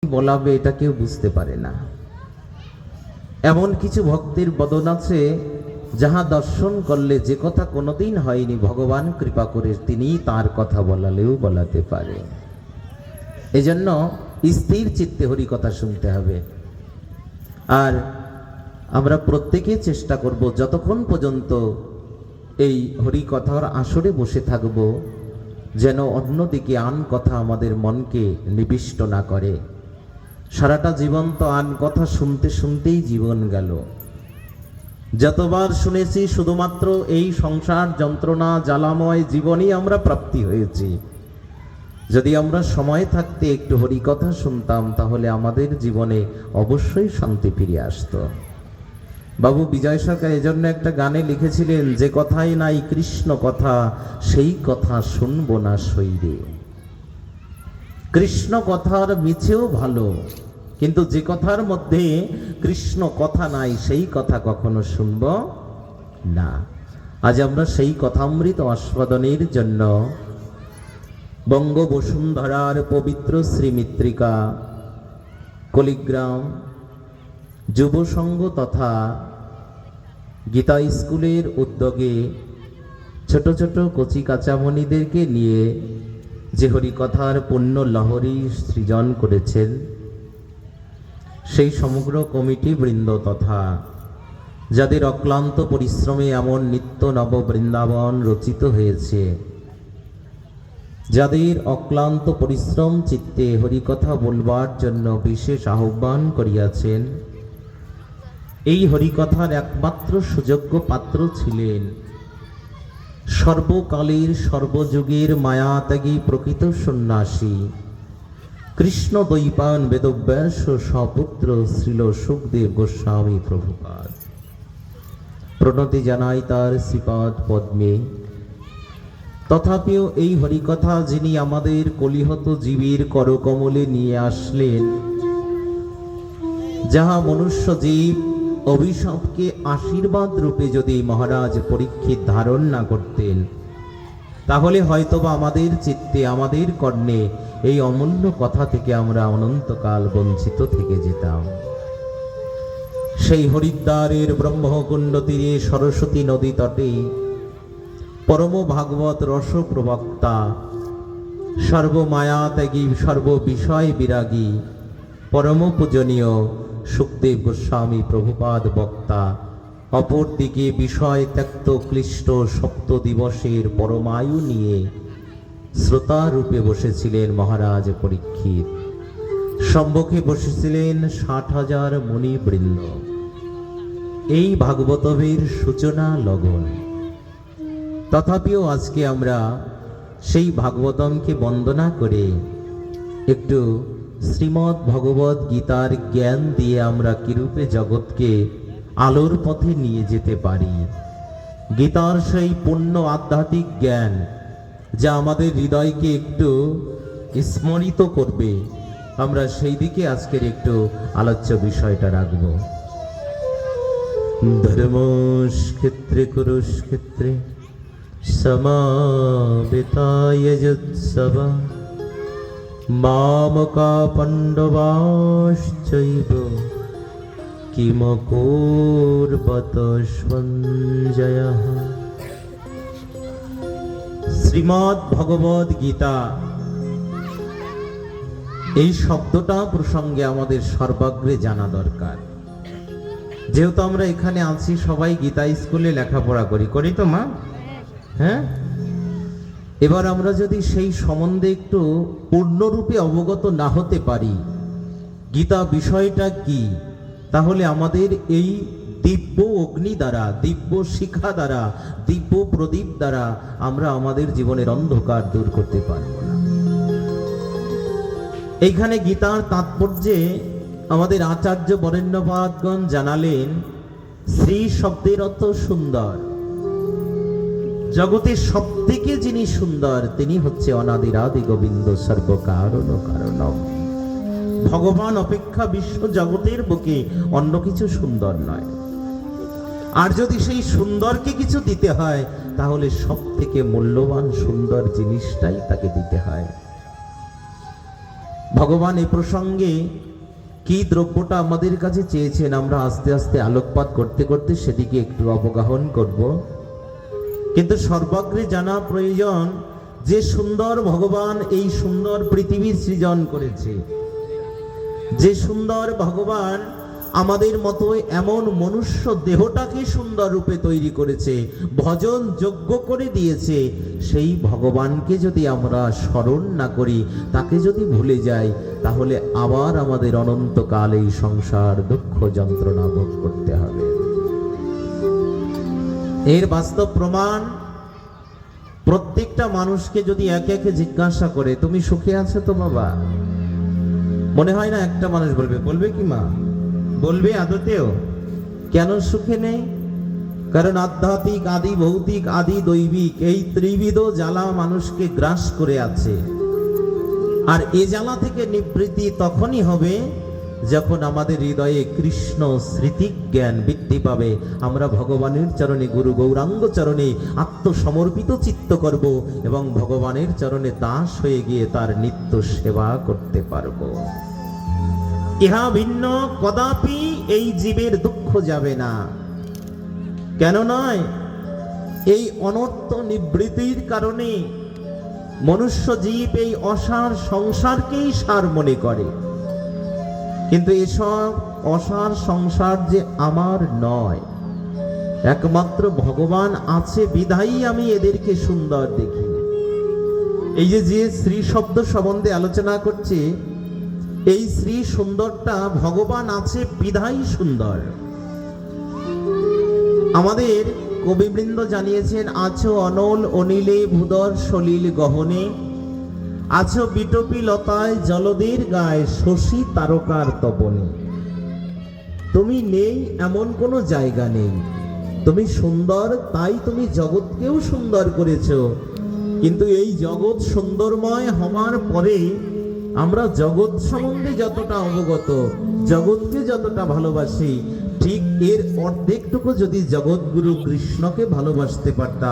বলাবে এটা কেউ বুঝতে পারে না। এমন কিছু ভক্তের বদন আছে যাহা দর্শন করলে যে কথা কোনোদিন হয়নি, ভগবান কৃপা করে তিনি তার কথা বলালেও বলাতে পারে। এজন্য স্থির চিত্তে হরি কথা শুনতে হবে। আর আমরা প্রত্যেকে চেষ্টা করব যতক্ষণ পর্যন্ত এই হরি কথার আসরে বসে থাকব যেন অন্যদিকে আন কথা আমাদের মনকে নিবিষ্ট না করে। সারাটা জীবন তো আন কথা শুনতে শুনতেই জীবন গেল। যতবার শুনেছি শুধুমাত্র এই সংসার যন্ত্রণা জ্বালাময় জীবনই আমরা প্রাপ্তি হয়েছি। যদি আমরা সময় থাকতে একটু হরি কথা শুনতাম তাহলে আমাদের জীবনে অবশ্যই শান্তি ফিরে আসতো। বাবু বিজয় সরকার এজন্য একটা গানে লিখেছিলেন, যে কথাই নাই কৃষ্ণ কথা সেই কথা শুনবো না শৈরে। কৃষ্ণ কথার মিছেও ভালো, কিন্তু যে কথার মধ্যে কৃষ্ণ কথা নাই সেই কথা কখনো শুনব না। আজ আমরা সেই কথামৃত আস্বাদনের জন্য বঙ্গবসুন্ধরার পবিত্র শ্রীমিত্রিকা কলিগ্রাম যুব সংঘ তথা গীতা স্কুলের উদ্যোগে ছোট ছোট কচি কাচামণিদেরকে নিয়ে যে হরিকথার পুণ্য লহরী সৃজন করেছেন সেই সমগ্র কমিটি বৃন্দ তথা যাদের অক্লান্ত পরিশ্রমে এমন নিত্য নব বৃন্দাবন রচিত হয়েছে, যাদের অক্লান্ত পরিশ্রম চিত্তে হরিকথা বলবার জন্য বিশেষ আহ্বান করিয়াছেন, এই হরিকথার একমাত্র সুযোগ্য পাত্র ছিলেন সর্বকালের সর্বযুগের মায়াত্যাগী প্রকৃত সন্ন্যাসী কৃষ্ণ দ্বৈপায়ন বেদব্যাস সপুত্র শ্রীল সুখদেব গোস্বামী প্রভুপাদ। প্রণতি জানাই তার শ্রীপাদ পদ্মে। তথাপিও এই হরিকথা যিনি আমাদের কলিহত জীবের করকমলে নিয়ে আসলেন, যাহা মনুষ্য জীব অভিশাপকে আশীর্বাদ রূপে যদি মহারাজ পরীক্ষিত ধারণ না করতেন তাহলে হয়তোবা আমাদের চিত্তে আমাদের কর্ণে এই অমূল্য কথা থেকে আমরা অনন্তকাল বঞ্চিত থেকে যেতাম। সেই হরিদ্বারের ব্রহ্মকুণ্ড তীরে সরস্বতী নদী তটে পরম ভাগবত রস প্রবক্তা সর্বমায়া ত্যাগী সর্ববিষয় বিরাগী পরম পূজনীয় সুখদেব গোস্বামী প্রভুপাদ বক্তা, অপরদিকে বিষয় ত্যক্ত ক্লিষ্ট সপ্ত দিবসের পরমায়ু নিয়ে শ্রোতা রূপে বসেছিলেন মহারাজ পরীক্ষিত। সম্মুখে বসেছিলেন 60,000 মুনিবৃন্দ। এই ভাগবতবের সূচনা লগন। তথাপিও আজকে আমরা সেই ভাগবতমকে বন্দনা করে একটু শ্রীমদ্ ভগবত গীতার জ্ঞান দিয়ে আমরা কিরূপে জগৎকে আলোর পথে নিয়ে যেতে পারি, গীতার সেই পূর্ণ আধ্যাত্মিক জ্ঞান যা আমাদের হৃদয়কে একটু স্মরিত করবে, আমরা সেই দিকে আজকের একটু আলোচ্য বিষয়টা রাখব। ধর্মক্ষেত্রে কুরুক্ষেত্রে সমাবেতায় যৎসভা মামকা পাণ্ডবাশ্চৈব কিমকুর্বত সঞ্জয়ঃ। শ্রীমদ্ ভগবদ গীতা এই শব্দটা প্রসঙ্গে আমাদের সর্বাগ্রে জানা দরকার। যেহেতু আমরা এখানে আছি সবাই গীতা স্কুলে লেখাপড়া করি তো মা? হ্যাঁ, এবার আমরা যদি সেই সম্বন্ধে একটু পূর্ণরূপে অবগত না হতে পারি গীতা বিষয়টা কি, তাহলে আমাদের এই দিব্য অগ্নি দ্বারা, দিব্য শিখা দ্বারা, দিব্য প্রদীপ দ্বারা আমরা আমাদের জীবনের অন্ধকার দূর করতে পারব না। এইখানে গীতার তাৎপর্যে আমাদের আচার্য বরেণ্যপাদগণ জানালেন, শ্রী শব্দের অর্থ সুন্দর। জগতের সব থেকে যিনি সুন্দর তিনি হচ্ছে অনাদিরাদি গোবিন্দ সর্বকারণ কারণম। ভগবান অপেক্ষা বিশ্ব জগতের বুকে অন্য কিছু সুন্দর নয়। আর যদি সেই সুন্দরকে কিছু দিতে হয় তাহলে সব থেকে মূল্যবান সুন্দর জিনিসটাই তাকে দিতে হয়। ভগবান এ প্রসঙ্গে কি দ্রব্যটা আমাদের কাছে চেয়েছেন আমরা আস্তে আস্তে আলোকপাত করতে করতে সেদিকে একটু অবগাহন করব। কিন্তু সর্বাগ্রে জানা প্রয়োজন যে সুন্দর ভগবান এই সুন্দর পৃথিবী সৃজন করেছে, যে সুন্দর ভগবান আমাদের মতো এমন মনুষ্য দেহটাকে সুন্দর রূপে তৈরি করেছে, ভজন যোগ্য করে দিয়েছে, সেই ভগবানকে যদি আমরা স্মরণ না করি, তাকে যদি ভুলে যাই, তাহলে আবার আমাদের অনন্তকাল এই সংসার দুঃখ যন্ত্রণা ভোগ করতে হবে। এর বাস্তব প্রমাণ প্রত্যেকটা মানুষকে যদি একে একে জিজ্ঞাসা করে, তুমি সুখে আছো তো বাবা? মনে হয় না একটা মানুষ বলবে কি মা? বলবে আদতেও? কেন সুখে নেই? কারণ আধ্যাত্মিক আদি ভৌতিক আদি দৈবিক এই ত্রিবিধ জ্বালা মানুষকে গ্রাস করে আছে। আর এ জ্বালা থেকে নিবৃত্তি তখনই হবে যখন আমাদের হৃদয়ে কৃষ্ণ স্মৃতি জ্ঞান বৃদ্ধি পাবে। আমরা ভগবানের চরণে, গুরু গৌরাঙ্গ চরণে আত্মসমর্পিত চিত্ত করব এবং ভগবানের চরণে দাস হয়ে গিয়ে তার নিত্য সেবা করতে পারব। ইহা ভিন্ন কদাপি এই জীবের দুঃখ যাবে না। কেন নয়? এই অনর্থ নিবৃত্তির কারণে মনুষ্য জীব এই অসার সংসারকেই সার মনে করে। কিন্তু এসব অসার সংসার যে আমার নয়, একমাত্র ভগবান আছে বিধাই আমি এদেরকে সুন্দর দেখি। এই যে শ্রী শব্দ সম্বন্ধে আলোচনা করছে, এই শ্রী সুন্দরটা ভগবান আছে বিধাই সুন্দর। আমাদের কবিবৃন্দ জানিয়েছেন, আছো অনল অনিলে ভূদর সলিল গহনে, আছো বিটপি লতায় জলদের গায়ে শশী তারকার তপনে। তুমি নেই এমন কোনো জায়গা নেই, তুমি সুন্দর, তাই তুমি জগৎকেও সুন্দর করেছো। কিন্তু এই জগৎ সুন্দরময় হওয়ার পরে আমরা জগৎ সম্বন্ধে যতটা অবগত, জগৎকে যতটা ভালোবাসি, ঠিক এর অর্ধেকটুকু যদি জগৎগুরু কৃষ্ণকে ভালোবাসতে পারতাম,